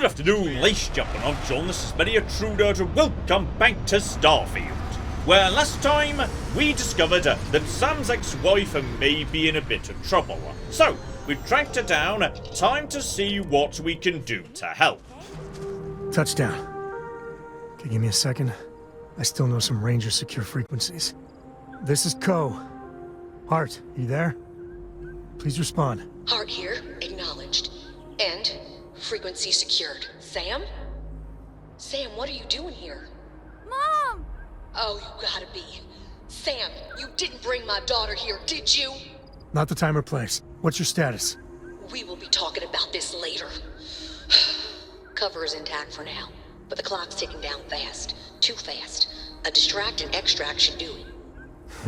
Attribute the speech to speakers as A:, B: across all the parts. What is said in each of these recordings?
A: Good afternoon, ladies and gentlemen, I'm John, this is Many a Truder, and welcome back to Starfield, where last time we discovered that Sam's ex-wife may be in a bit of trouble. So, we've tracked her down, time to see what we can do to help.
B: Touchdown. Okay, give me a second. I still know some Ranger secure frequencies. This is Co. Hart, you there? Please respond.
C: Hart here, acknowledged. And frequency secured. Sam? Sam, what are you doing here?
D: Mom!
C: Oh, you gotta be. Sam, you didn't bring my daughter here, did you?
B: Not the time or place. What's your status?
C: We will be talking about this later. Cover is intact for now, but the clock's ticking down fast. Too fast. A distract and extract should do it.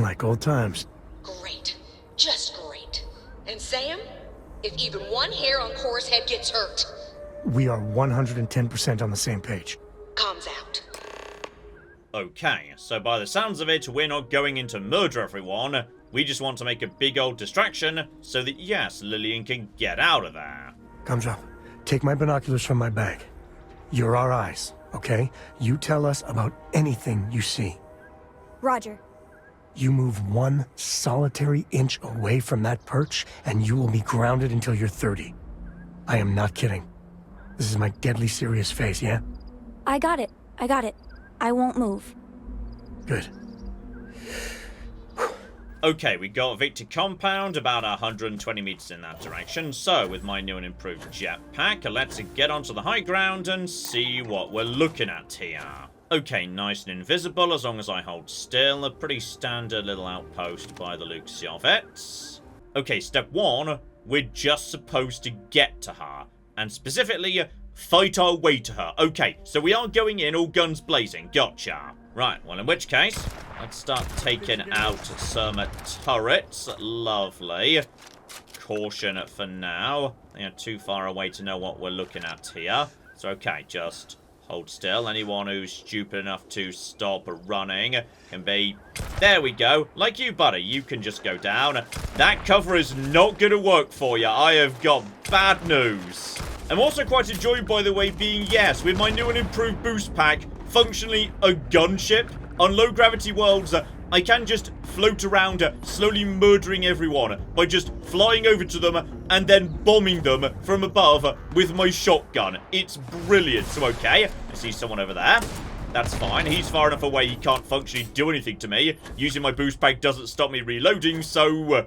B: Like old times.
C: Great. Just great. And Sam? If even one hair on Cora's head gets hurt.
B: We are 110% on the same page.
C: Comms out.
A: Okay, so by the sounds of it, we're not going in to murder everyone. We just want to make a big old distraction so that, yes, Lillian can get out of there.
B: Comes up. Take my binoculars from my bag. You're our eyes, okay? You tell us about anything you see.
D: Roger.
B: You move one solitary inch away from that perch, and you will be grounded until you're 30. I am not kidding. This is my deadly serious face, yeah?
D: I got it. I won't move.
B: Good.
A: Okay, we got Victor Compound, about 120 meters in that direction. So, with my new and improved jetpack, let's get onto the high ground and see what we're looking at here. Okay, nice and invisible as long as I hold still. A pretty standard little outpost by the looks of it. Okay, step one, we're just supposed to get to her. And specifically, fight our way to her. Okay, so we are going in all guns blazing. Gotcha. Right, well in which case, let's start taking out some turrets. Lovely. Caution for now. They are too far away to know what we're looking at here. So okay, just hold still. Anyone who's stupid enough to stop running can be... There we go. Like you, buddy. You can just go down. That cover is not going to work for you. I have got bad news. I'm also quite enjoying, by the way, being, yes, with my new and improved boost pack, functionally a gunship. On low-gravity worlds, I can just float around, slowly murdering everyone by just flying over to them and then bombing them from above with my shotgun. It's brilliant. So, okay, I see someone over there. That's fine. He's far enough away he can't functionally do anything to me. Using my boost pack doesn't stop me reloading, so...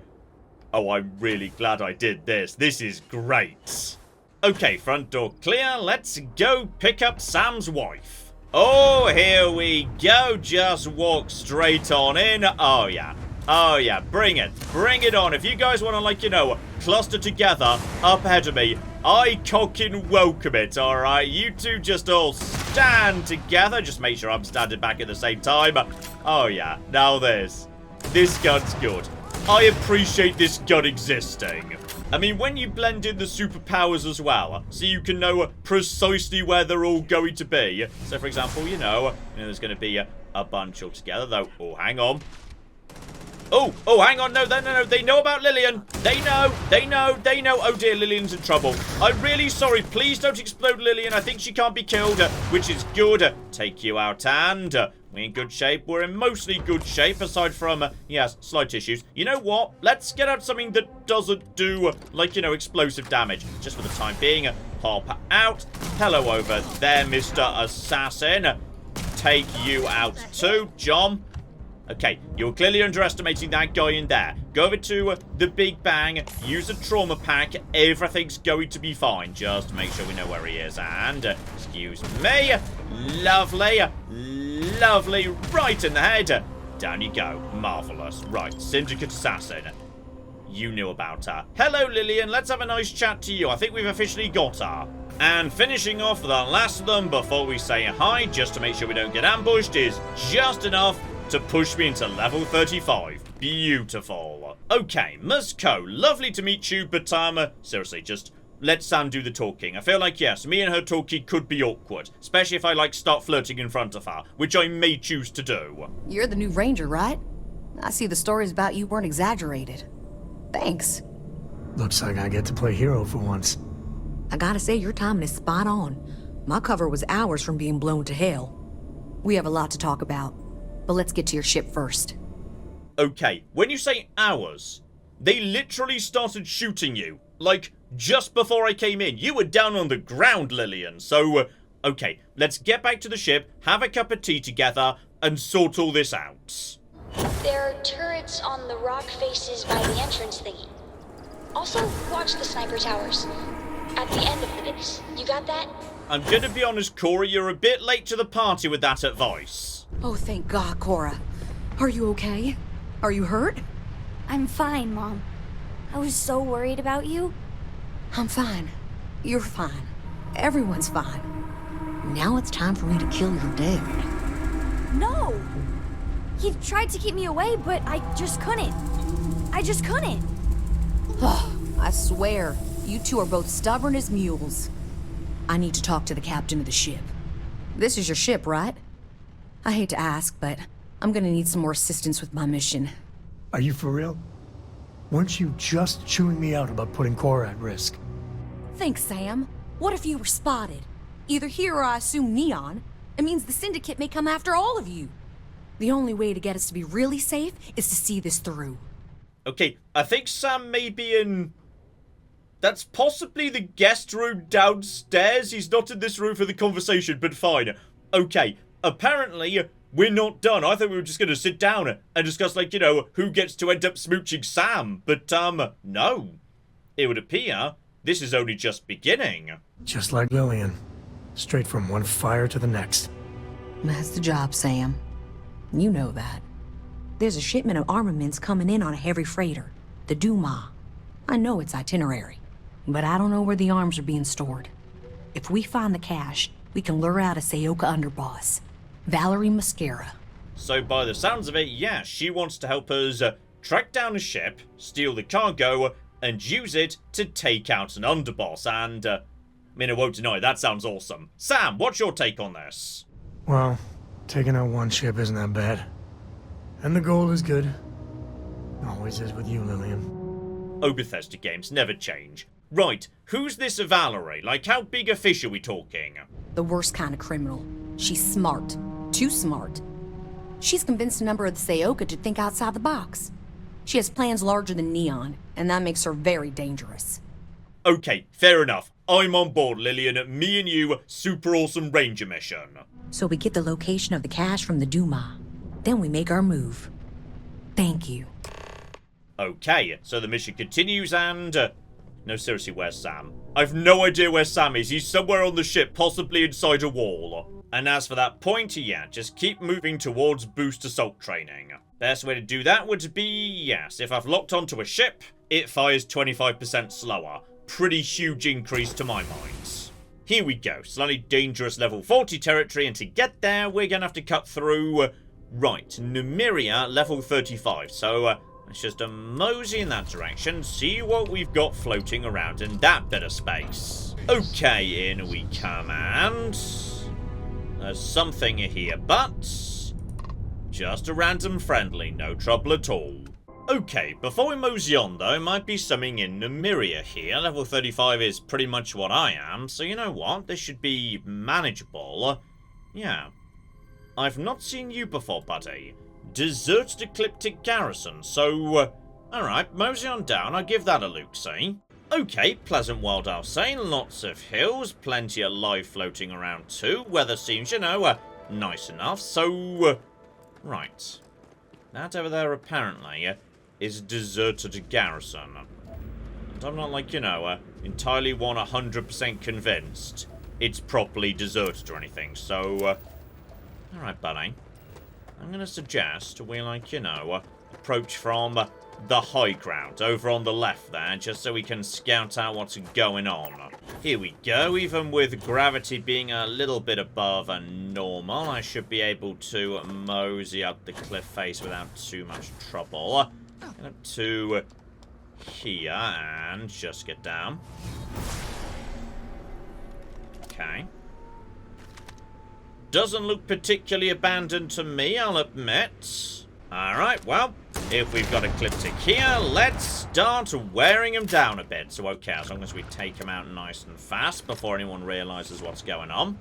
A: Oh, I'm really glad I did this. This is great. Okay, front door clear. Let's go pick up Sam's wife. Oh, here we go. Just walk straight on in. Oh, yeah. Oh, yeah. Bring it. Bring it on. If you guys want to, like, you know, cluster together up ahead of me, I cockin' welcome it, all right? You two just all stand together. Just make sure I'm standing back at the same time. Oh, yeah. Now this gun's good. I appreciate this gun existing. I mean, when you blend in the superpowers as well, so you can know precisely where they're all going to be. So, for example, you know there's going to be a bunch all together, though. Oh, hang on. Oh, hang on. No. They know about Lillian. They know. Oh, dear, Lillian's in trouble. I'm really sorry. Please don't explode Lillian. I think she can't be killed, which is good. Take you out, and we're in good shape. We're in mostly good shape, aside from, yes, slight issues. You know what? Let's get out something that doesn't do, like, you know, explosive damage. Just for the time being. Pop out. Hello over there, Mr. Assassin. Take you out too, John. Okay, you're clearly underestimating that guy in there. Go over to the Big Bang, use a trauma pack, everything's going to be fine. Just make sure we know where he is. And, excuse me, lovely, right in the head. Down you go, marvellous. Right, Syndicate Assassin. You knew about her. Hello, Lillian, let's have a nice chat to you. I think we've officially got her. And finishing off the last of them before we say hi, just to make sure we don't get ambushed, is just enough to push me into level 35. Beautiful. Okay, Musko, lovely to meet you, but seriously, just let Sam do the talking. I feel like, yes, me and her talking could be awkward, especially if I, like, start flirting in front of her, which I may choose to do.
E: You're the new ranger, right? I see the stories about you weren't exaggerated. Thanks.
B: Looks like I get to play hero for once.
E: I gotta say, your timing is spot on. My cover was hours from being blown to hell. We have a lot to talk about, but let's get to your ship first.
A: Okay, when you say hours, they literally started shooting you. Like, just before I came in. You were down on the ground, Lillian. So, okay, let's get back to the ship, have a cup of tea together, and sort all this out.
F: There are turrets on the rock faces by the entrance thingy. Also, watch the sniper towers. At the end of the base. You got that?
A: I'm gonna be honest, Cora, you're a bit late to the party with that advice.
E: Oh, thank God, Cora. Are you okay? Are you hurt?
D: I'm fine, Mom. I was so worried about you.
E: I'm fine. You're fine. Everyone's fine. Now it's time for me to kill your dad.
D: No! He tried to keep me away, but I just couldn't. I just couldn't.
E: I swear, you two are both stubborn as mules. I need to talk to the captain of the ship. This is your ship, right? I hate to ask, but I'm gonna need some more assistance with my mission.
B: Are you for real? Weren't you just chewing me out about putting Cora at risk?
E: Thanks, Sam. What if you were spotted? Either here or I assume Neon. It means the Syndicate may come after all of you. The only way to get us to be really safe is to see this through.
A: Okay, I think Sam may be in... That's possibly the guest room downstairs. He's not in this room for the conversation, but fine. Okay, apparently we're not done. I thought we were just going to sit down and discuss, like, you know, who gets to end up smooching Sam. But, no. It would appear this is only just beginning.
B: Just like Lillian. Straight from one fire to the next.
E: That's the job, Sam. You know that. There's a shipment of armaments coming in on a heavy freighter, the Duma. I know its itinerary, but I don't know where the arms are being stored. If we find the cache, we can lure out a Sayoka underboss, Valerie Mascara.
A: So by the sounds of it, yeah, she wants to help us track down a ship, steal the cargo, and use it to take out an underboss. And, I mean, I won't deny, that sounds awesome. Sam, what's your take on this?
B: Well, taking out one ship isn't that bad. And the goal is good. Always is with you, Lillian.
A: Oh, Bethesda games never change. Right, who's this Valerie? Like, how big a fish are we talking?
E: The worst kind of criminal. She's smart. Too smart. She's convinced a number of the Sayoka to think outside the box. She has plans larger than Neon, and that makes her very dangerous.
A: Okay, fair enough. I'm on board, Lillian. Me and you, super awesome ranger mission.
E: So we get the location of the cache from the Duma. Then we make our move. Thank you.
A: Okay, so the mission continues and... no, seriously, where's Sam? I've no idea where Sam is. He's somewhere on the ship, possibly inside a wall. And as for that point, yeah, just keep moving towards boost assault training. Best way to do that would be, yes, if I've locked onto a ship, it fires 25% slower. Pretty huge increase to my mind. Here we go, slightly dangerous level 40 territory, and to get there, we're gonna have to cut through... right, Numeria, level 35, so let's just mosey in that direction, see what we've got floating around in that bit of space. Okay, in we come, and... there's something here, but... just a random friendly, no trouble at all. Okay, before we mosey on though, might be something in Numeria here. Level 35 is pretty much what I am, so you know what? This should be manageable. Yeah. I've not seen you before, buddy. Deserted Ecliptic Garrison, so... alright, mosey on down, I'll give that a look-see. Okay, pleasant world I'll say, lots of hills, plenty of life floating around too. Weather seems, you know, nice enough, so... right. That over there, apparently, is Deserted Garrison. And I'm not, like, you know, entirely 100% convinced it's properly deserted or anything, so... alright, buddy. I'm gonna suggest we, like, you know, approach from the high ground over on the left there, just so we can scout out what's going on. Here we go. Even with gravity being a little bit above normal, I should be able to mosey up the cliff face without too much trouble. Get up to here and just get down. Okay. Doesn't look particularly abandoned to me, I'll admit. Alright, well, if we've got a clip-tick here, let's start wearing them down a bit. So, okay, as long as we take them out nice and fast before anyone realizes what's going on,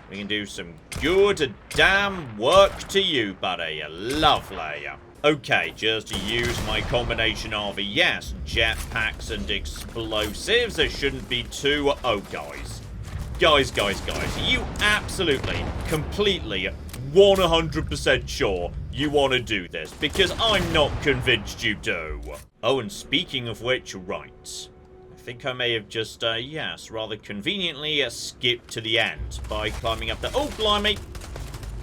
A: we can do some good damn work to you, buddy. Lovely. Okay, just to use my combination of, yes, jetpacks and explosives. There shouldn't be too... Oh, guys. Guys, you absolutely, completely, 100% sure you want to do this, because I'm not convinced you do. Oh, and speaking of which, right. I think I may have just, yes, rather conveniently skipped to the end by climbing up the... Oh, blimey!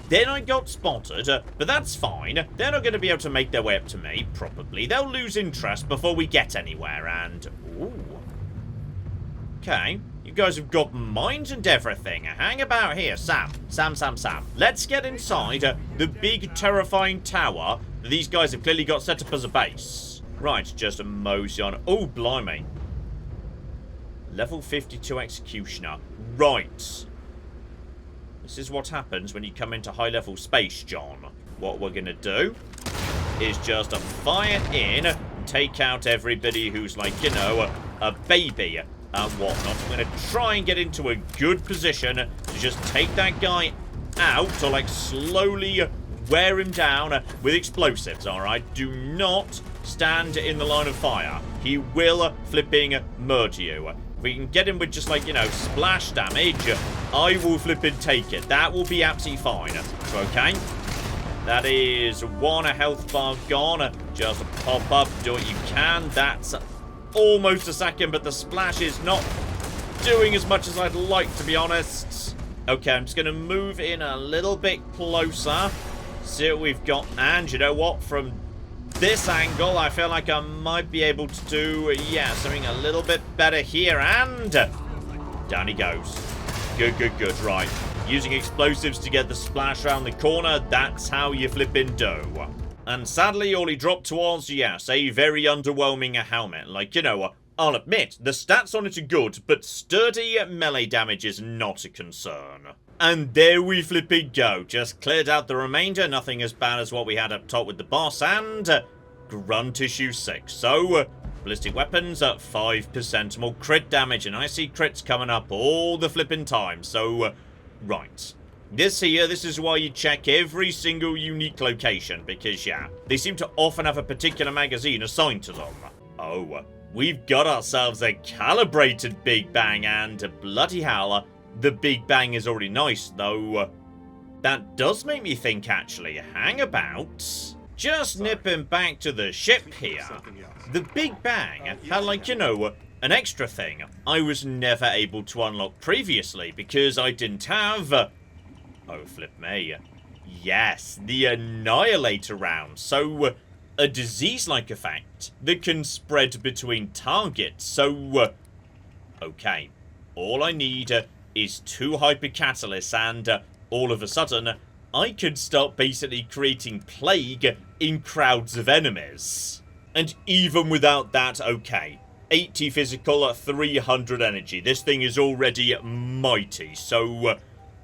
A: Then I got spotted, but that's fine. They're not going to be able to make their way up to me, probably. They'll lose interest before we get anywhere, and... Ooh. Okay. You guys have got mines and everything. Hang about here, Sam. Let's get inside the big, terrifying tower that these guys have clearly got set up as a base. Right, just a mosey on. Oh, blimey. Level 52 Executioner. Right. This is what happens when you come into high-level space, John. What we're going to do is just fire in and take out everybody who's like, you know, a baby and whatnot. I'm going to try and get into a good position to just take that guy out, or like slowly wear him down with explosives, alright? Do not stand in the line of fire. He will flipping murder you. If we can get him with just, like, you know, splash damage, I will flipping take it. That will be absolutely fine. So, okay. That is one health bar gone. Just pop up, do what you can. That's almost a second, but the splash is not doing as much as I'd like, to be honest. Okay, I'm just going to move in a little bit closer. See what we've got. And you know what? From this angle, I feel like I might be able to do, yeah, something a little bit better here, and down he goes. Good, right. Using explosives to get the splash around the corner, that's how you flippin' do. And sadly, all he dropped was, yes, a very underwhelming helmet. Like, you know, I'll admit, the stats on it are good, but sturdy melee damage is not a concern. And there we flipping go. Just cleared out the remainder. Nothing as bad as what we had up top with the boss. And grunt issue 6. So, ballistic weapons at 5% more crit damage. And I see crits coming up all the flipping time. So, right. This is why you check every single unique location. Because, yeah, they seem to often have a particular magazine assigned to them. Oh, we've got ourselves a calibrated Big Bang. And bloody hell, the Big Bang is already nice, though. That does make me think, actually. Hang about. Just nipping back to the ship here. The Big Bang had, like, you know, an extra thing I was never able to unlock previously because I didn't have... oh, flip me. Yes, the Annihilator round. So, a disease-like effect that can spread between targets. So, okay. All I need... is 2 hypercatalysts, and all of a sudden, I could start basically creating plague in crowds of enemies. And even without that, okay. 80 physical, 300 energy. This thing is already mighty, so...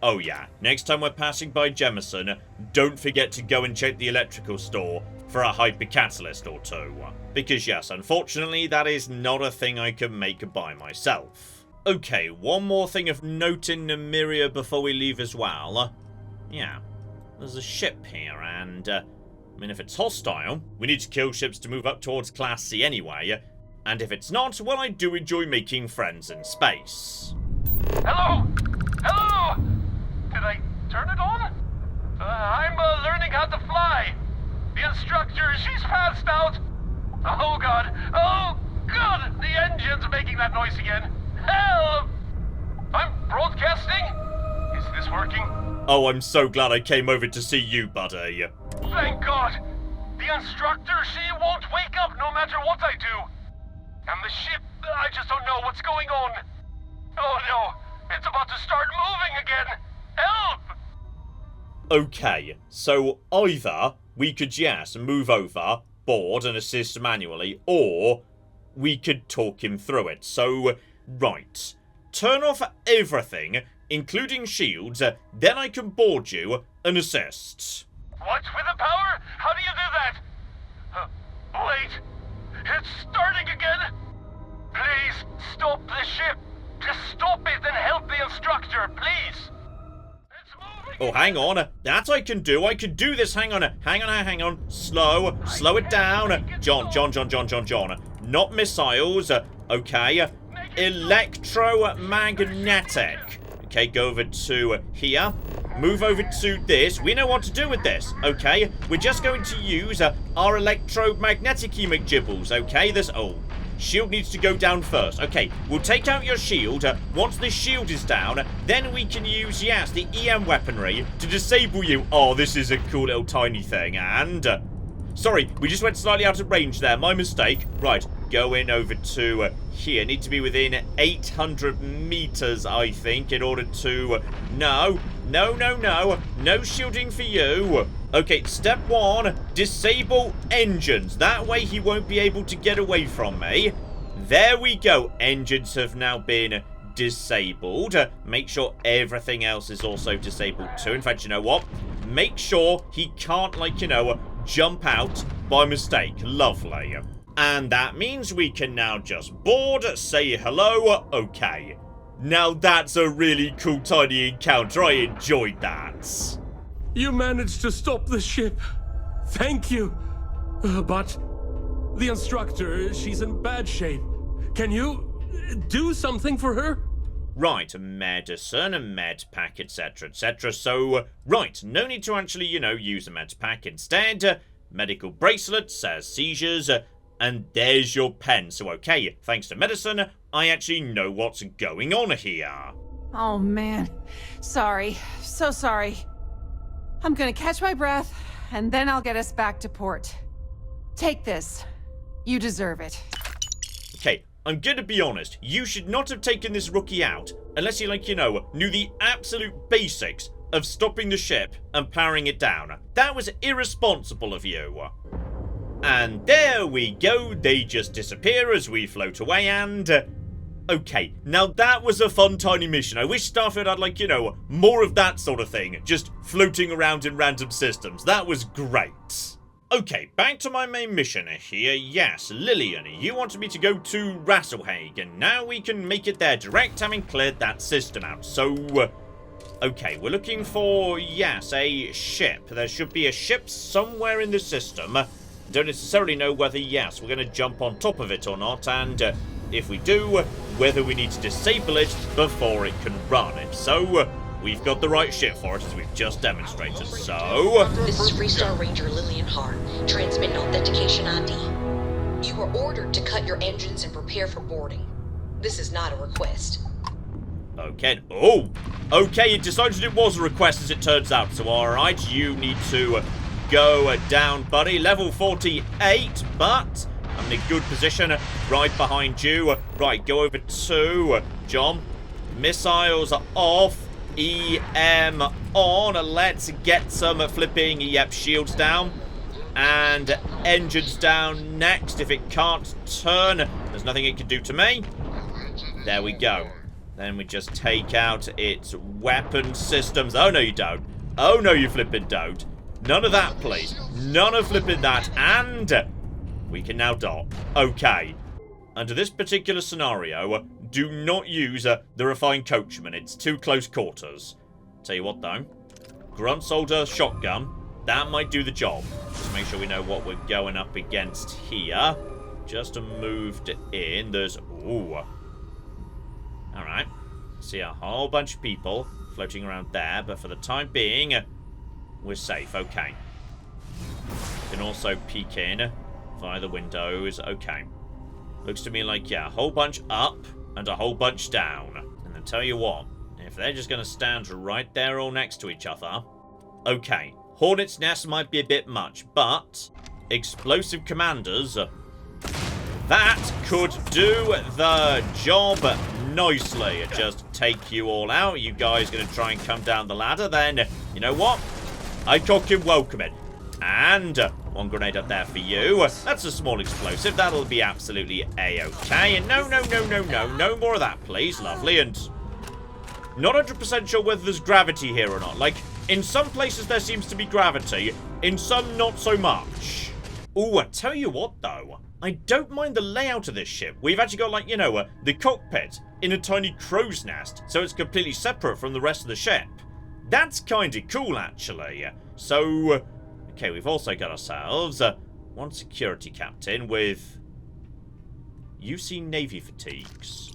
A: oh yeah, next time we're passing by Jemison, don't forget to go and check the electrical store for a hypercatalyst or 2. Because yes, unfortunately, that is not a thing I can make by myself. Okay, one more thing of note in Nymeria before we leave as well. Yeah, there's a ship here, and, I mean, if it's hostile, we need to kill ships to move up towards Class C anyway. And if it's not, well, I do enjoy making friends in space.
G: Hello? Hello? Did I turn it on? I'm learning how to fly. The instructor, she's passed out. Oh, God. Oh, God. The engine's making that noise again. Help! I'm broadcasting? Is this working?
A: Oh, I'm so glad I came over to see you, buddy.
G: Thank God! The instructor, she won't wake up no matter what I do. And the ship, I just don't know what's going on. Oh no, it's about to start moving again. Help!
A: Okay, so either we could, yes, move over, board and assist manually, or we could talk him through it. So... right. Turn off everything, including shields, then I can board you and assist.
G: What? With the power? How do you do that? Wait! It's starting again! Please, stop the ship! Just stop it and help the Instructor, please! It's moving!
A: Oh, hang on. That I can do. I can do this. Hang on. Hang on. Slow it down. John. Not missiles. Okay. Electromagnetic. Okay, go over to here. Move over to this. We know what to do with this, okay? We're just going to use our electromagnetic McGibbles, okay? Oh, shield needs to go down first. Okay, we'll take out your shield. Once the shield is down, then we can use, yes, the EM weaponry to disable you. Oh, this is a cool little tiny thing. And, sorry, we just went slightly out of range there. My mistake. Right, going over to here. Need to be within 800 meters, I think, in order to... No shielding for you. Okay, step 1, disable engines. That way he won't be able to get away from me. There we go. Engines have now been disabled. Make sure everything else is also disabled too. In fact, you know what? Make sure he can't, like, you know, jump out by mistake. Lovely. And that means we can now just board, say hello, okay. Now that's a really cool tiny encounter. I enjoyed that.
H: You managed to stop the ship. Thank you. But the Instructor, she's in bad shape. Can you do something for her?
A: Right, medicine, a med pack, etc, etc. So, right, no need to actually, you know, use a med pack. Instead, medical bracelet, says seizures, and there's your pen. So, okay, thanks to medicine, I actually know what's going on here.
I: Oh, man. Sorry. So sorry. I'm gonna catch my breath, and then I'll get us back to port. Take this. You deserve it.
A: Okay, I'm gonna be honest. You should not have taken this rookie out unless you, like, you know, knew the absolute basics of stopping the ship and powering it down. That was irresponsible of you. And there we go. They just disappear as we float away and... okay, now that was a fun tiny mission. I wish Starfield had, like, you know, more of that sort of thing. Just floating around in random systems. That was great. Okay, back to my main mission here. Yes, Lillian, you wanted me to go to Rasselhague, and now we can make it there direct, having cleared that system out. So, okay, we're looking for, yes, a ship. There should be a ship somewhere in the system. Don't necessarily know whether, yes, we're going to jump on top of it or not, and if we do, whether we need to disable it before it can run. If so, we've got the right ship for it, as we've just demonstrated. So...
C: This is Freestar Ranger Lillian Hart, transmitting authentication ID. You were ordered to cut your engines and prepare for boarding. This is not a request.
A: Okay. Oh! Okay, it decided it was a request, as it turns out. So, alright, you need to go down, buddy. Level 48, but I'm in a good position right behind you. Right, go over to John. Missiles are off. EM on. Let's get some flipping, yep, shields down. And engines down next. If it can't turn, there's nothing it can do to me. There we go. Then we just take out its weapon systems. Oh, no, you don't. Oh, no, you flipping don't. None of that, please. None of flipping that. And we can now dock. Okay. Under this particular scenario, do not use the refined coachman. It's too close quarters. Tell you what, though. Grunt soldier shotgun. That might do the job. Just make sure we know what we're going up against here. Just moved in. There's... ooh. Alright. See a whole bunch of people floating around there. But for the time being, we're safe. Okay. Can also peek in via the windows. Okay. Looks to me like, yeah, a whole bunch up and a whole bunch down. And I'll tell you what, if they're just going to stand right there all next to each other, okay, Hornet's Nest might be a bit much, but explosive commanders, that could do the job nicely. Just take you all out. You guys going to try and come down the ladder, then you know what? I cock and welcome it. And one grenade up there for you. That's a small explosive. That'll be absolutely A-okay. And no more of that, please. Lovely. And not 100% sure whether there's gravity here or not. Like, in some places there seems to be gravity. In some, not so much. Ooh, I tell you what, though. I don't mind the layout of this ship. We've actually got, like, you know, the cockpit in a tiny crow's nest, so it's completely separate from the rest of the ship. That's kind of cool, actually. So, okay, we've also got ourselves one security captain with UC Navy fatigues.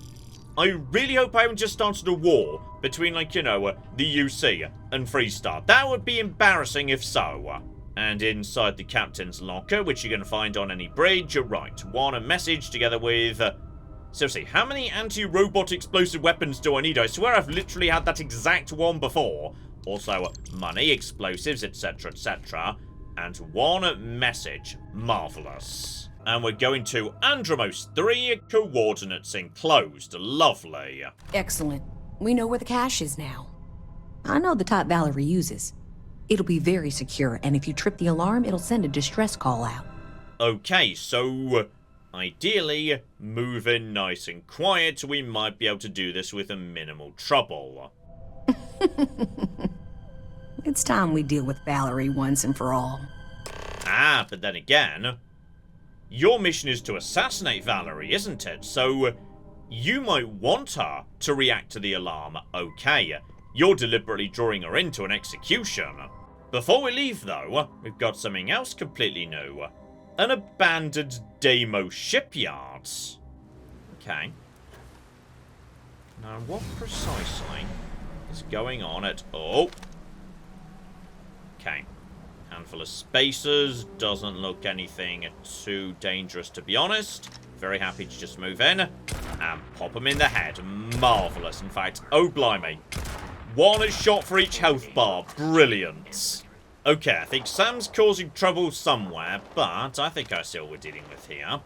A: I really hope I haven't just started a war between, like, you know, the UC and Freestar. That would be embarrassing if so. And inside the captain's locker, which you're going to find on any bridge, you're right. A message together with... seriously, how many anti-robot explosive weapons do I need? I swear I've literally had that exact one before. Also, money, explosives, etc., etc. And one message. Marvellous. And we're going to Andromos 3, coordinates enclosed. Lovely.
E: Excellent. We know where the cache is now. I know the type Valerie uses. It'll be very secure, and if you trip the alarm, it'll send a distress call out.
A: Okay, so ideally, move in nice and quiet. We might be able to do this with a minimal trouble.
E: It's time we deal with Valerie once and for all.
A: Ah, but then again, your mission is to assassinate Valerie, isn't it? So, you might want her to react to the alarm, okay. You're deliberately drawing her into an execution. Before we leave, though, we've got something else completely new. An abandoned Demo shipyards. Okay. Now, what precisely is going on at... Oh! Okay. Handful of spacers. Doesn't look anything too dangerous, to be honest. Very happy to just move in and pop them in the head. Marvellous, in fact. Oh, blimey. One shot for each health bar. Brilliant. Okay, I think Sam's causing trouble somewhere, but I think I see what we're dealing with here.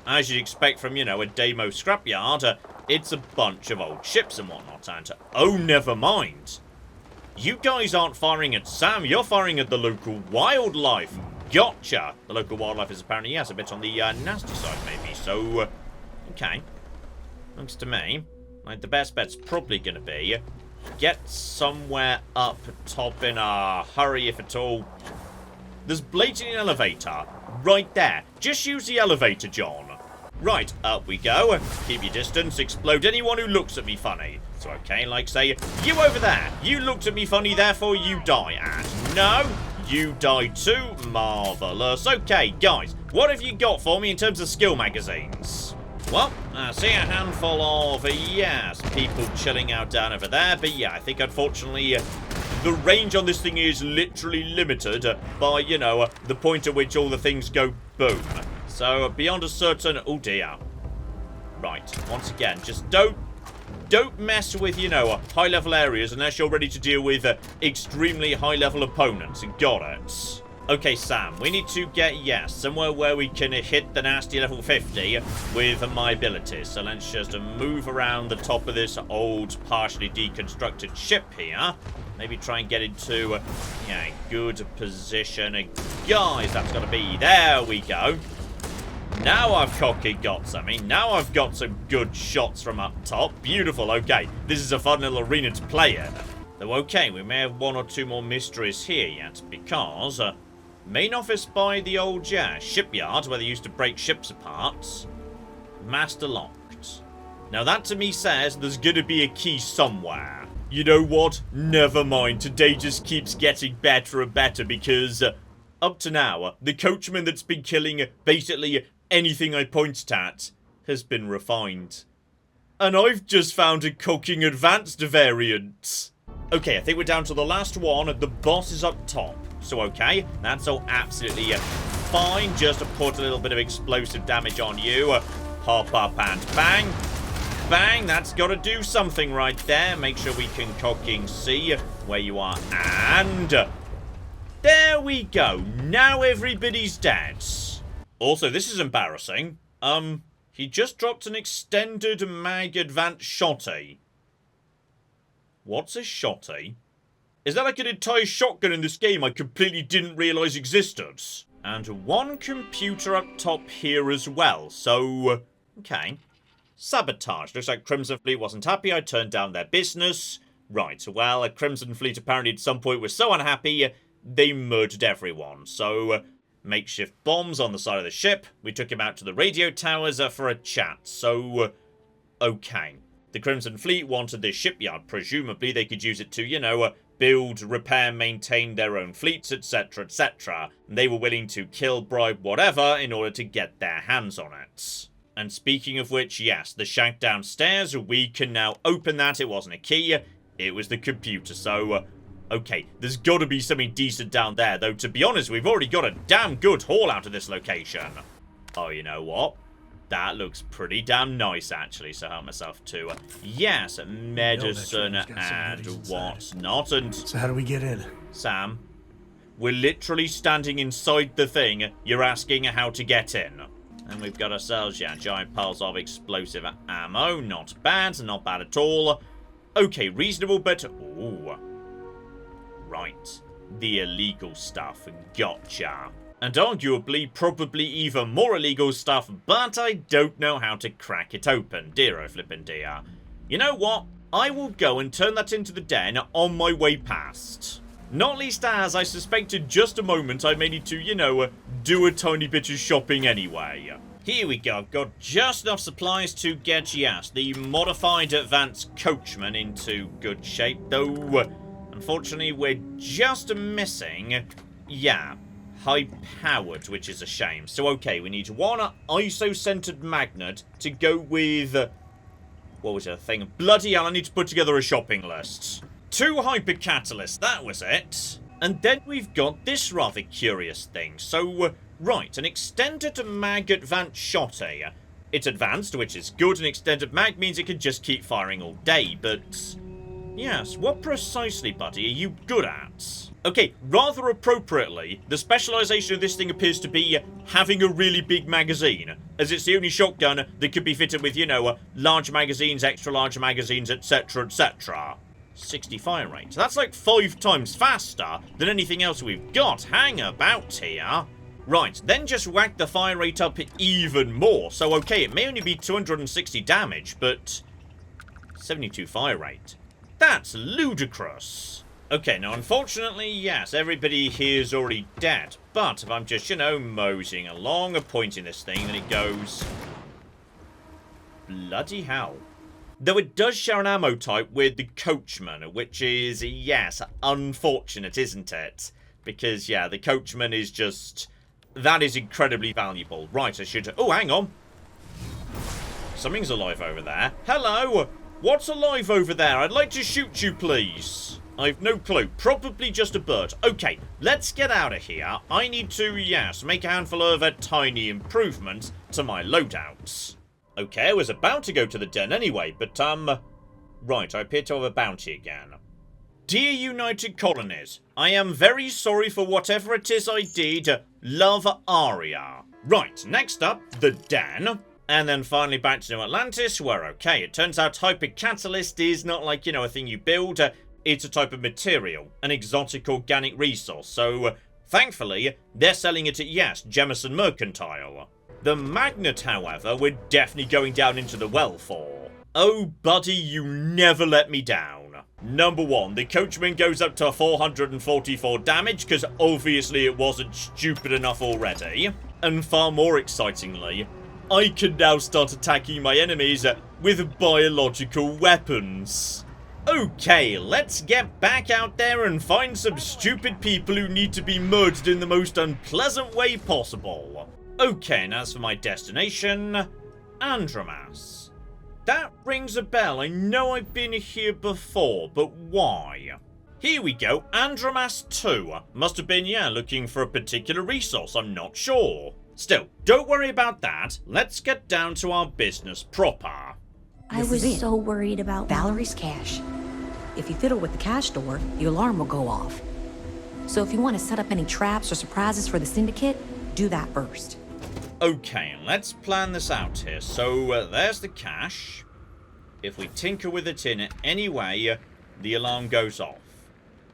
A: As you'd expect from, you know, a Demo scrapyard, it's a bunch of old ships and whatnot, and... Oh, never mind. You guys aren't firing at Sam, you're firing at the local wildlife. Gotcha. The local wildlife is apparently, yes, a bit on the nasty side, maybe, so... okay. Looks to me like the best bet's probably going to be... get somewhere up top in a hurry, if at all. There's blatantly an elevator right there. Just use the elevator, John. Right, up we go. Keep your distance. Explode anyone who looks at me funny. So, okay, like, say, you over there. You looked at me funny, therefore you die. And no, you die too. Marvellous. Okay, guys, what have you got for me in terms of skill magazines? Well, I see a handful of, yes, people chilling out down over there. But yeah, I think, unfortunately, the range on this thing is literally limited by, you know, the point at which all the things go boom. So, beyond a certain... oh, dear. Right, once again, just don't mess with, you know, high-level areas unless you're ready to deal with extremely high-level opponents. Got it. Okay, Sam, we need to get, yes, somewhere where we can hit the nasty level 50 with my abilities. So let's just move around the top of this old, partially deconstructed ship here. Maybe try and get into, yeah, good position. Guys, that's got to be... there we go. Now I've cocky got something. Now I've got some good shots from up top. Beautiful. Okay, this is a fun little arena to play in. Though, okay, we may have one or two more mysteries here yet, because main office by the old, yeah, shipyard where they used to break ships apart. Master locked. Now that to me says there's gonna be a key somewhere. You know what? Never mind. Today just keeps getting better and better because up to now, the coachman that's been killing basically anything I pointed at has been refined. And I've just found a cooking advanced variant. Okay, I think we're down to the last one. The boss is up top. So, okay, that's all absolutely fine. Just to put a little bit of explosive damage on you. Pop up and bang. Bang, that's got to do something right there. Make sure we can cocking see where you are. And there we go. Now everybody's dead. Also, this is embarrassing. He just dropped an extended mag advanced shotty. What's a shotty? Is that like an entire shotgun in this game I completely didn't realise existed? And one computer up top here as well, so... okay. Sabotage. Looks like Crimson Fleet wasn't happy I turned down their business. Right, well, a Crimson Fleet apparently at some point was so unhappy, they murdered everyone. So, makeshift bombs on the side of the ship. We took him out to the radio towers for a chat. So, okay. The Crimson Fleet wanted this shipyard. Presumably they could use it to, you know, build, repair, maintain their own fleets, etc., etc. And they were willing to kill, bribe, whatever in order to get their hands on it. And speaking of which, yes, the shank downstairs, we can now open that. It wasn't a key, it was the computer. So, okay, there's got to be something decent down there. Though, to be honest, we've already got a damn good haul out of this location. Oh, you know what? That looks pretty damn nice, actually, so help myself to, yes, medicine and whatnot, and...
B: So how do we get in?
A: Sam, we're literally standing inside the thing. You're asking how to get in. And we've got ourselves, yeah, giant piles of explosive ammo. Not bad at all. Okay, reasonable, but... Ooh. Right. The illegal stuff. Gotcha. And arguably, probably even more illegal stuff, but I don't know how to crack it open. Dear oh flippin' dear. You know what? I will go and turn that into the den on my way past. Not least as I suspect in just a moment I may need to, you know, do a tiny bit of shopping anyway. Here we go. I've got just enough supplies to get, yes, the modified advanced coachman into good shape, though unfortunately we're just missing, yeah, high-powered, which is a shame. So, okay, we need one ISO-centered magnet to go with... what was the thing? Bloody hell, I need to put together a shopping list. 2 hyper-catalysts, that was it. And then we've got this rather curious thing. So, right, an extended mag advanced shotty. It's advanced, which is good. An extended mag means it can just keep firing all day, but... yes, what precisely, buddy, are you good at? Okay, rather appropriately, the specialization of this thing appears to be having a really big magazine, as it's the only shotgun that could be fitted with, you know, large magazines, extra large magazines, etc., etc. 60 fire rate. That's like 5 times faster than anything else we've got. Hang about here. Right, then just whack the fire rate up even more. So, okay, it may only be 260 damage, but 72 fire rate. That's ludicrous. Okay, now unfortunately, yes, everybody here is already dead. But if I'm just, you know, moseying along, pointing this thing, then it goes... bloody hell. Though it does share an ammo type with the coachman, which is, yes, unfortunate, isn't it? Because, yeah, the coachman is just... that is incredibly valuable. Right, I should... oh, hang on. Something's alive over there. Hello! What's alive over there? I'd like to shoot you, please. I've no clue. Probably just a bird. Okay, let's get out of here. I need to, yes, make a handful of tiny improvements to my loadouts. Okay, I was about to go to the den anyway, but, right, I appear to have a bounty again. Dear United Colonies, I am very sorry for whatever it is I did. Love, Aria. Right, next up, the den. And then finally back to New Atlantis, where, okay, it turns out hyper-catalyst is not like, you know, a thing you build. It's a type of material, an exotic organic resource. So, thankfully, they're selling it at, yes, Jemison Mercantile. The magnet, however, we're definitely going down into the well for. Oh, buddy, you never let me down. Number 1, the coachman goes up to 444 damage, because obviously it wasn't stupid enough already. And far more excitingly, I can now start attacking my enemies with biological weapons. Okay, let's get back out there and find some stupid people who need to be murdered in the most unpleasant way possible. Okay, and as for my destination, Andromas. That rings a bell. I know I've been here before, but why? Here we go, Andromas 2. Must have been, yeah, looking for a particular resource, I'm not sure. Still, don't worry about that. Let's get down to our business proper.
E: I was so worried about Valerie's cash. If you fiddle with the cash door, the alarm will go off. So if you want to set up any traps or surprises for the Syndicate, do that first.
A: Okay, let's plan this out here. So, there's the cash. If we tinker with it in any way, the alarm goes off.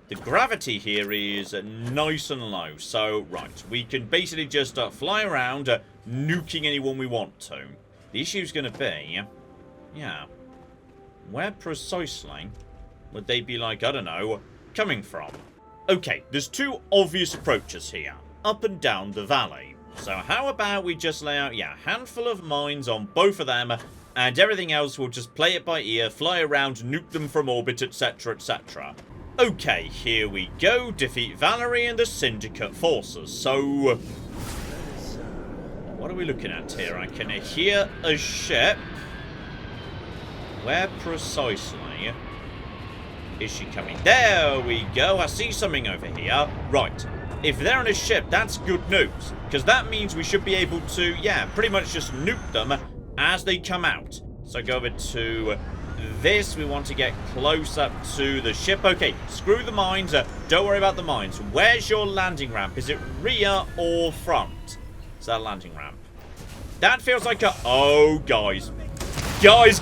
A: The gravity here is nice and low. So, right, we can basically just fly around, nuking anyone we want to. The issue's going to be, yeah, where precisely would they be, like, I don't know, coming from? Okay, there's 2 obvious approaches here. up and down the valley. So how about we just lay out, yeah, a handful of mines on both of them, and everything else we'll just play it by ear, fly around, nuke them from orbit, etc, etc. Okay, here we go. Defeat Valerie and the Syndicate forces. So, what are we looking at here? I can hear a ship. Where precisely is she coming? There we go. I see something over here. Right. If they're in a ship, that's good news. Because that means we should be able to, yeah, pretty much just nuke them as they come out. So go over to this. We want to get close up to the ship. Okay, screw the mines. Don't worry about the mines. Where's your landing ramp? Is it rear or front? Is that a landing ramp? That feels like a... Oh, guys. Guys.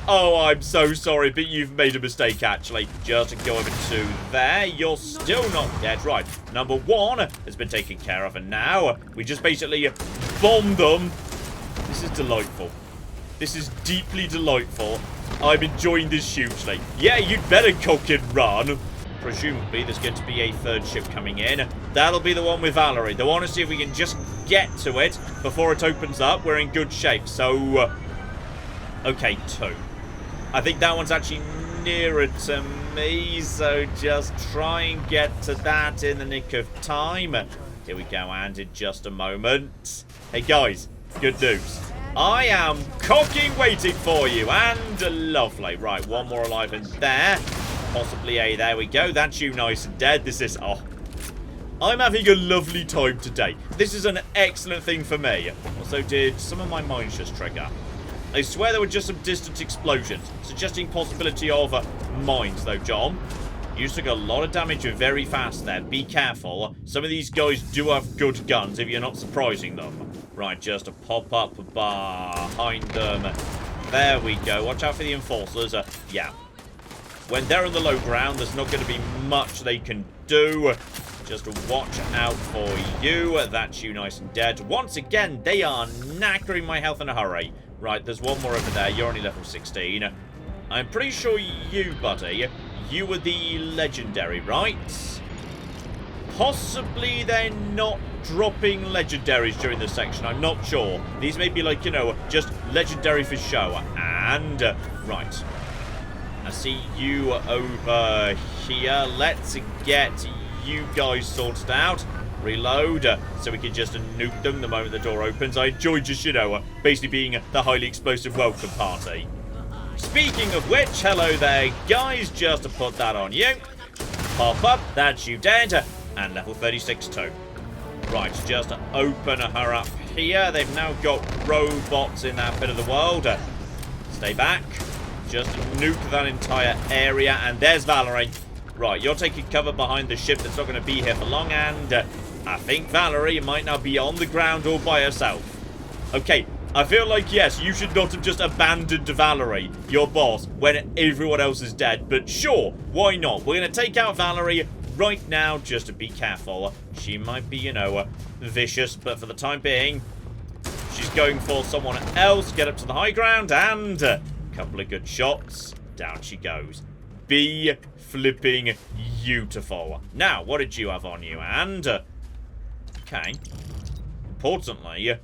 A: Oh, I'm so sorry, but you've made a mistake, actually. Just to go over to there. You're still not dead. Right. Number one has been taken care of, and now we just basically bomb them. This is delightful. This is deeply delightful. I'm enjoying this hugely. Yeah, you'd better cock and run. Presumably, there's going to be a third ship coming in. That'll be the one with Valerie. They want to see if we can just get to it before it opens up. We're in good shape. So, okay, 2. I think that one's actually nearer to me. So just try and get to that in the nick of time. Here we go, and in just a moment. Hey, guys, good news. I am cocking waiting for you, and lovely. Right, one more alive in there. Possibly a, there we go. That's you nice and dead. This is, oh, I'm having a lovely time today. This is an excellent thing for me. Also, did some of my mines just trigger? I swear there were just some distant explosions, suggesting possibility of mines, though, John. You took a lot of damage very fast there. Be careful. Some of these guys do have good guns if you're not surprising them. Right, just to pop up behind them. There we go. Watch out for the enforcers. Yeah. When they're on the low ground, there's not going to be much they can do. Just watch out for you. That's you nice and dead. Once again, they are knackering my health in a hurry. Right, there's one more over there. You're only level 16. I'm pretty sure you, buddy, you were the legendary, right? Possibly they're not dropping legendaries during this section. I'm not sure. These may be like, you know, just legendary for show. And, right. I see you over here. Let's get you guys sorted out. Reload, so we can just nuke them the moment the door opens. I enjoy just, you know, basically being the highly explosive welcome party. Speaking of which, hello there, guys. Just to put that on you. Pop up, that's you dead. And level 36 too. Right, just to open her up here. They've now got robots in that bit of the world. Stay back. Just nuke that entire area. And there's Valerie. Right, you're taking cover behind the ship that's not going to be here for long. And I think Valerie might now be on the ground all by herself. Okay, I feel like, yes, you should not have just abandoned Valerie, your boss, when everyone else is dead. But sure, why not? We're going to take out Valerie right now, just to be careful. She might be, you know, vicious, but for the time being, she's going for someone else. Get up to the high ground, and a couple of good shots. Down she goes. Be flipping beautiful. Now, what did you have on you? And, okay. Importantly,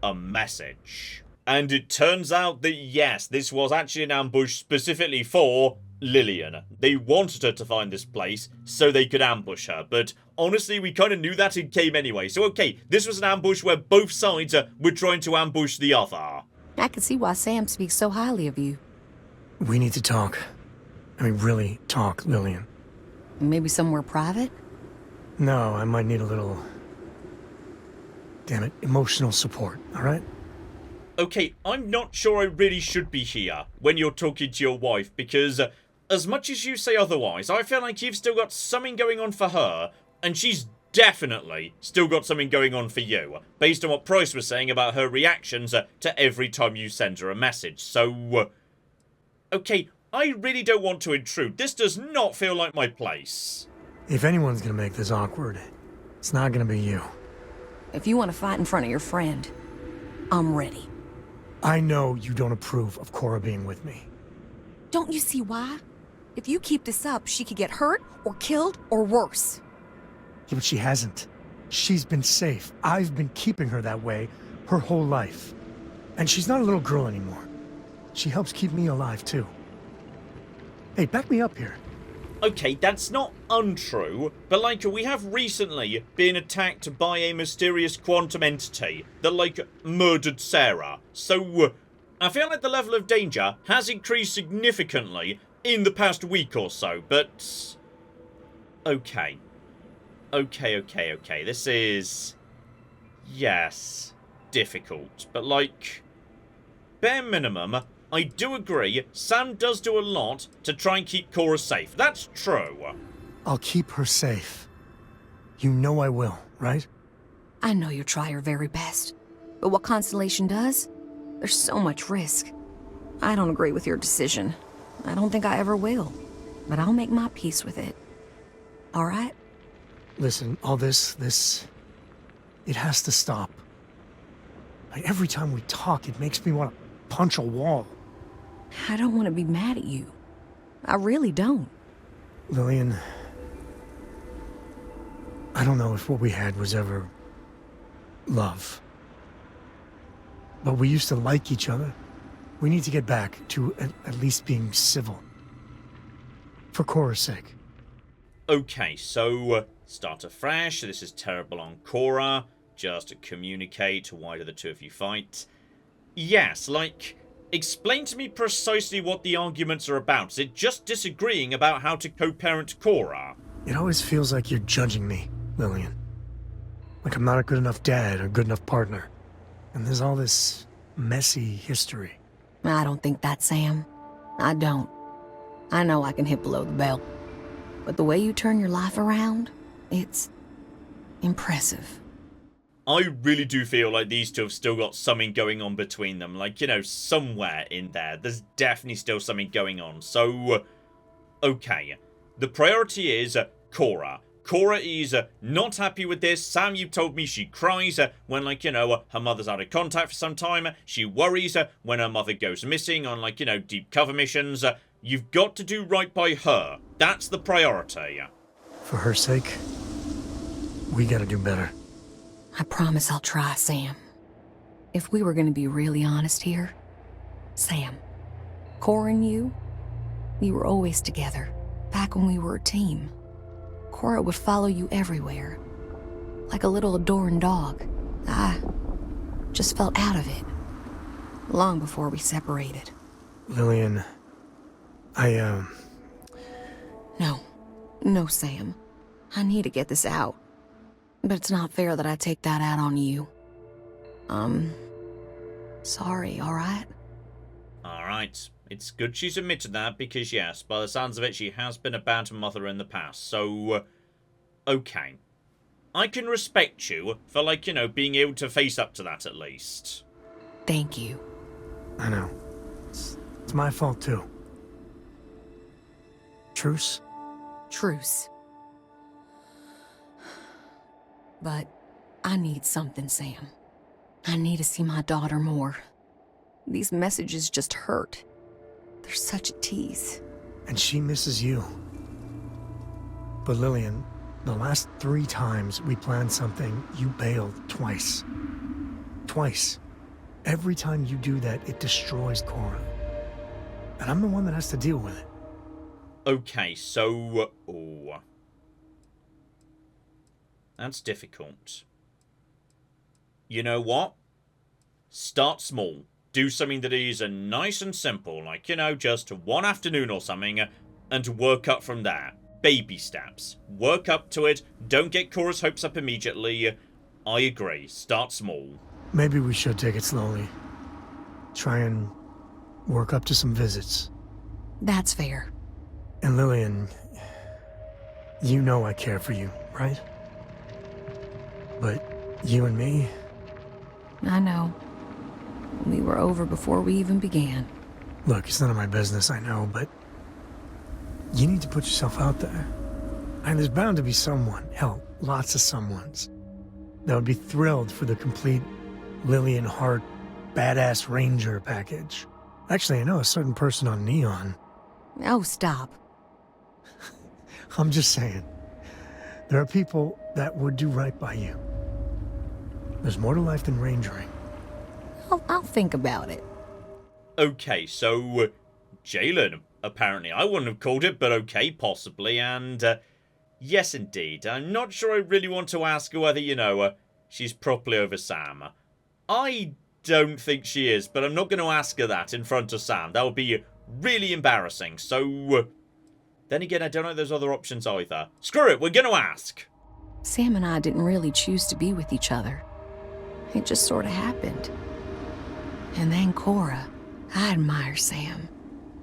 A: a message. And it turns out that, yes, this was actually an ambush specifically for Lillian. They wanted her to find this place so they could ambush her, but honestly, we kind of knew that in game anyway. So, okay, this was an ambush where both sides were trying to ambush the other.
E: I can see why Sam speaks so highly of you.
B: We need to talk. I mean, really talk, Lillian.
E: Maybe somewhere private?
B: No, I might need a little... damn it, emotional support, all right?
A: Okay, I'm not sure I really should be here when you're talking to your wife, because as much as you say otherwise, I feel like you've still got something going on for her, and she's definitely still got something going on for you, based on what Price was saying about her reactions to every time you send her a message. So, okay, I really don't want to intrude. This does not feel like my place.
B: If anyone's gonna make this awkward, it's not gonna be you.
E: If you want to fight in front of your friend, I'm ready.
B: I know you don't approve of Cora being with me.
D: Don't you see why? If you keep this up, she could get hurt, or killed, or worse.
B: Yeah, but she hasn't. She's been safe. I've been keeping her that way her whole life. And she's not a little girl anymore. She helps keep me alive, too. Hey, back me up here.
A: Okay, that's not untrue, but like, we have recently been attacked by a mysterious quantum entity that, like, murdered Sarah. So, I feel like the level of danger has increased significantly in the past week or so, but... Okay. Okay. This is... Yes. Difficult. But, like... Bare minimum, I do agree, Sam does do a lot to try and keep Cora safe. That's true.
B: I'll keep her safe. You know I will, right?
E: I know you try your very best. But what Constellation does, there's so much risk. I don't agree with your decision. I don't think I ever will. But I'll make my peace with it. All right?
B: Listen, all this... It has to stop. Like, every time we talk, it makes me want to punch a wall.
E: I don't want to be mad at you. I really don't.
B: Lillian... I don't know if what we had was ever... love. But we used to like each other. We need to get back to at least being civil. For Cora's sake.
A: Okay, so, start afresh. This is terrible on Cora. Just to communicate, why do the two of you fight? Yes, like, explain to me precisely what the arguments are about. Is it just disagreeing about how to co-parent Cora?
B: It always feels like you're judging me, Lillian. Like I'm not a good enough dad or good enough partner. And there's all this messy history.
E: I don't think that, Sam. I don't. I know I can hit below the belt. But the way you turn your life around, it's impressive.
A: I really do feel like these two have still got something going on between them. Like, you know, somewhere in there, there's definitely still something going on. So, okay. The priority is Cora. Cora is not happy with this. Sam, you told me she cries when, like, you know, her mother's out of contact for some time. She worries when her mother goes missing on, like, you know, deep cover missions. You've got to do right by her. That's the priority.
B: For her sake, we gotta do better.
E: I promise I'll try, Sam. If we were going to be really honest here, Sam, Cora and you, we were always together, back when we were a team. Cora would follow you everywhere, like a little adoring dog. I just felt out of it, long before we separated.
B: Lillian,
E: No, Sam. I need to get this out. But it's not fair that I take that out on you. Sorry, alright?
A: Alright. It's good she's admitted that, because yes, by the sounds of it, she has been a bad mother in the past, so... okay. I can respect you for, like, you know, being able to face up to that at least.
E: Thank you.
B: I know. It's my fault, too. Truce?
E: Truce. But I need something, Sam. I need to see my daughter more. These messages just hurt. They're such a tease.
B: And she misses you. But Lillian, the last 3 times we planned something, you bailed twice. Twice. Every time you do that, it destroys Cora. And I'm the one that has to deal with it.
A: Okay, so... oh. That's difficult. You know what? Start small. Do something that is nice and simple, like, you know, just one afternoon or something, and work up from there. Baby steps. Work up to it. Don't get Cora's hopes up immediately. I agree. Start small.
B: Maybe we should take it slowly. Try and work up to some visits.
E: That's fair.
B: And Lillian, you know I care for you, right? But you and me?
E: I know. We were over before we even began.
B: Look, it's none of my business, I know, but you need to put yourself out there. And there's bound to be someone, hell, lots of someones, that would be thrilled for the complete Lillian Hart badass ranger package. Actually, I know a certain person on Neon.
E: Oh, stop.
B: I'm just saying. There are people that would do right by you. There's more to life than rangering.
E: I'll think about it.
A: Okay, so Jalen, apparently. I wouldn't have called it, but okay, possibly. And yes, indeed. I'm not sure I really want to ask her whether, she's properly over Sam. I don't think she is, but I'm not going to ask her that in front of Sam. That would be really embarrassing. So, then again, I don't know if there's other options either. Screw it, we're going to ask.
E: Sam and I didn't really choose to be with each other. It just sort of happened. And then Cora. I admire Sam.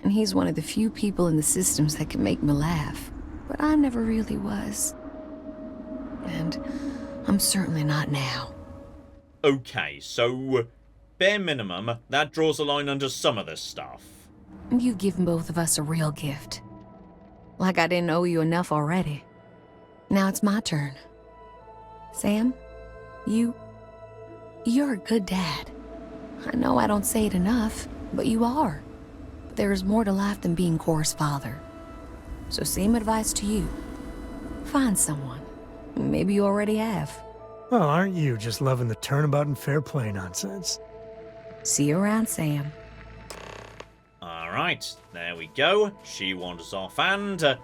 E: And he's one of the few people in the systems that can make me laugh. But I never really was. And I'm certainly not now.
A: Okay, so bare minimum, that draws a line under some of this stuff.
E: You've given both of us a real gift. Like I didn't owe you enough already. Now it's my turn. Sam, you're a good dad. I know I don't say it enough, but you are. But there is more to life than being Cora's father. So same advice to you. Find someone. Maybe you already have.
B: Well, aren't you just loving the turnabout and fair play nonsense?
E: See you around, Sam.
A: Alright, there we go. She wanders off and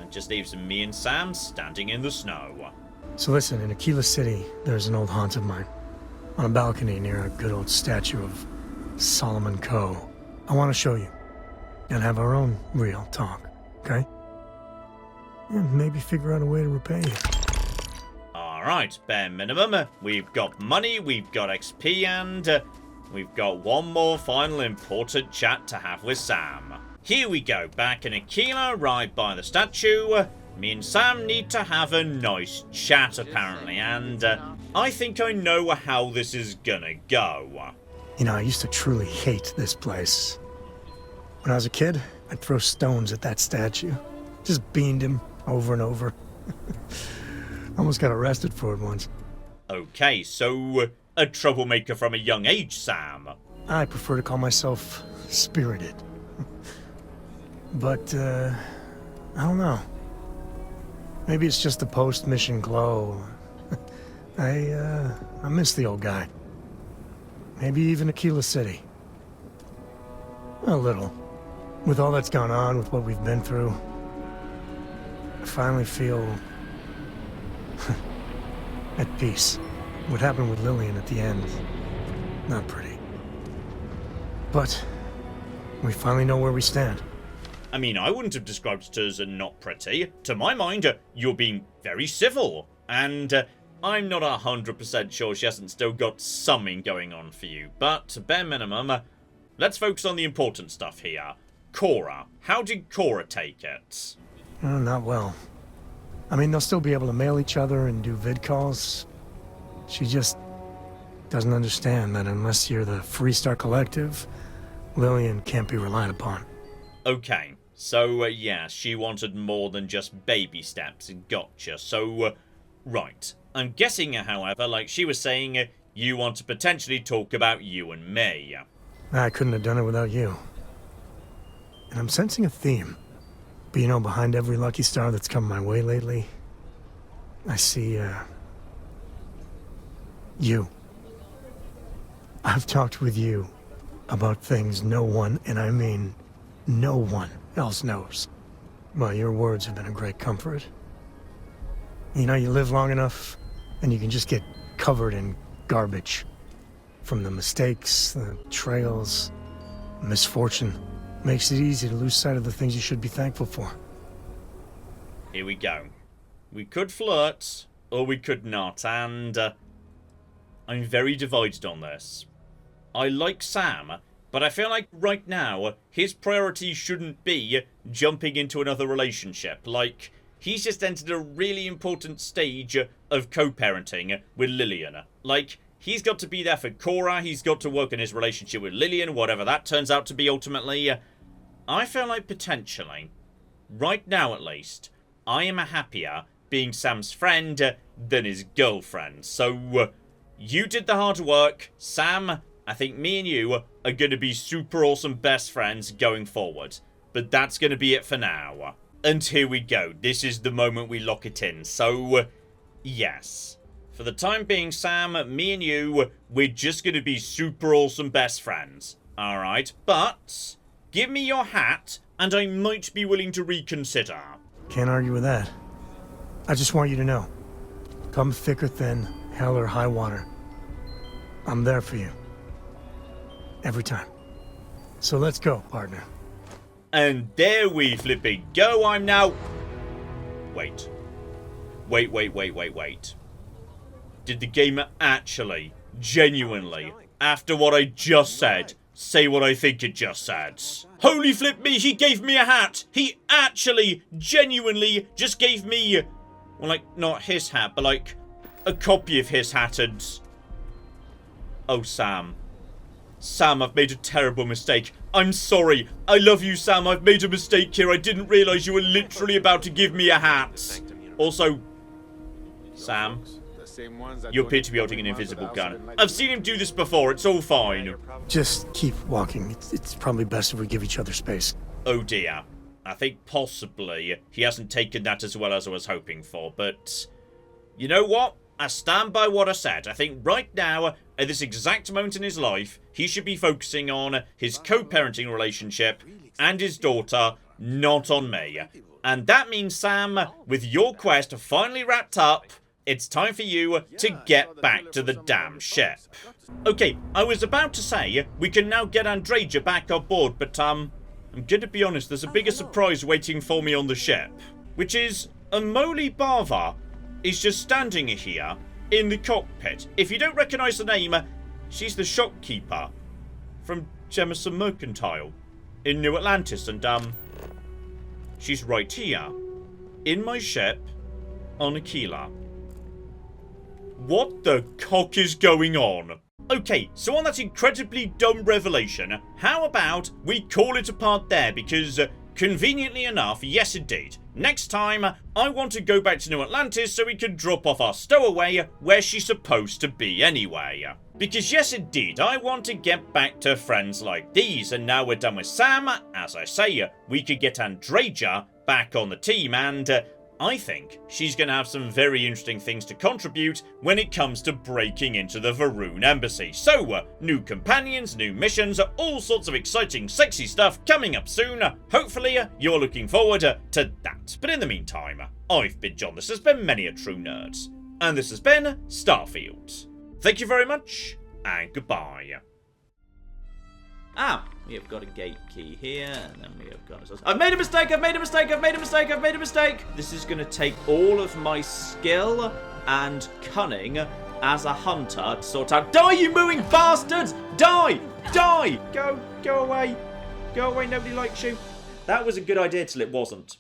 A: just leaves me and Sam standing in the snow.
B: So listen, in Aquila City, there's an old haunt of mine. On a balcony near a good old statue of Solomon Coe. I want to show you. And have our own real talk, okay? And maybe figure out a way to repay you.
A: Alright, bare minimum. We've got money, we've got XP, and we've got one more final important chat to have with Sam. Here we go, back in Aquila, right by the statue. Me and Sam need to have a nice chat, apparently, and I think I know how this is gonna go.
B: I used to truly hate this place. When I was a kid, I'd throw stones at that statue. Just beamed him over and over. Almost got arrested for it once.
A: Okay, so a troublemaker from a young age, Sam.
B: I prefer to call myself spirited. But, I don't know. Maybe it's just the post-mission glow. I miss the old guy. Maybe even Aquila City. A little. With all that's gone on, with what we've been through, I finally feel at peace. What happened with Lillian at the end, not pretty. But we finally know where we stand.
A: I mean, I wouldn't have described it as not pretty. To my mind, you're being very civil. And I'm not 100% sure she hasn't still got something going on for you. But, bare minimum, let's focus on the important stuff here. Cora. How did Cora take it?
B: Not well. I mean, they'll still be able to mail each other and do vid calls. She just doesn't understand that unless you're the Freestar Collective, Lillian can't be relied upon.
A: Okay. So, yeah, she wanted more than just baby steps. Gotcha. So, right. I'm guessing, however, like she was saying, you want to potentially talk about you and me.
B: I couldn't have done it without you. And I'm sensing a theme. But behind every lucky star that's come my way lately, I see, you. I've talked with you about things no one, and I mean no one, else knows. Well, your words have been a great comfort. You live long enough, and you can just get covered in garbage. From the mistakes, the trails, misfortune. Makes it easy to lose sight of the things you should be thankful for.
A: Here we go. We could flirt, or we could not, and I'm very divided on this. I like Sam, but I feel like right now, his priority shouldn't be jumping into another relationship. Like, he's just entered a really important stage of co-parenting with Lillian. Like, he's got to be there for Cora, he's got to work on his relationship with Lillian, whatever that turns out to be ultimately. I feel like potentially, right now at least, I am happier being Sam's friend than his girlfriend. So, you did the hard work. Sam, I think me and you are going to be super awesome best friends going forward. But that's going to be it for now. And here we go. This is the moment we lock it in. So, yes. For the time being, Sam, me and you, we're just going to be super awesome best friends. Alright, but give me your hat and I might be willing to reconsider.
B: Can't argue with that. I just want you to know. Come thick or thin, hell or high water. I'm there for you. Every time. So let's go, partner.
A: And there we flipping go. I'm now... Wait. Wait. Did the game actually, genuinely, after what I just said, say what I think it just said? Holy flip me, he gave me a hat! He actually, genuinely, just gave me... Well, like, not his hat, but like, a copy of his hat and... Oh, Sam. Sam, I've made a terrible mistake. I'm sorry. I love you, Sam. I've made a mistake here. I didn't realize you were literally about to give me a hat. Also, Sam, you appear to be holding an invisible gun. I've seen him do this before. It's all fine.
B: Just keep walking. It's probably best if we give each other space.
A: Oh, dear. I think possibly he hasn't taken that as well as I was hoping for, but you know what? I stand by what I said. I think right now, at this exact moment in his life, he should be focusing on his co-parenting relationship and his daughter, not on me. And that means, Sam, with your quest finally wrapped up, it's time for you to get back to the damn ship. Okay, I was about to say we can now get Andreja back on board, but I'm gonna be honest, there's a bigger surprise waiting for me on the ship, which is Amoli Bava is just standing here in the cockpit. If you don't recognise the name, she's the shopkeeper from Jemison Mercantile in New Atlantis, and she's right here in my ship on Aquila. What the cock is going on? Okay, so on that incredibly dumb revelation, how about we call it a part there, because conveniently enough, yes indeed, next time I want to go back to New Atlantis so we can drop off our stowaway where she's supposed to be anyway. Because yes indeed, I want to get back to friends like these, and now we're done with Sam, as I say, we could get Andreja back on the team, and I think she's going to have some very interesting things to contribute when it comes to breaking into the Varun embassy. So, new companions, new missions, all sorts of exciting, sexy stuff coming up soon. Hopefully, you're looking forward to that. But in the meantime, I've been John, this has been Many a True Nerd, and this has been Starfield. Thank you very much, and goodbye. We have got a gate key here, and then we have got... I've made a mistake! This is going to take all of my skill and cunning as a hunter to sort out... Die, you mooing bastards! Die! Go away. Go away, nobody likes you. That was a good idea till it wasn't.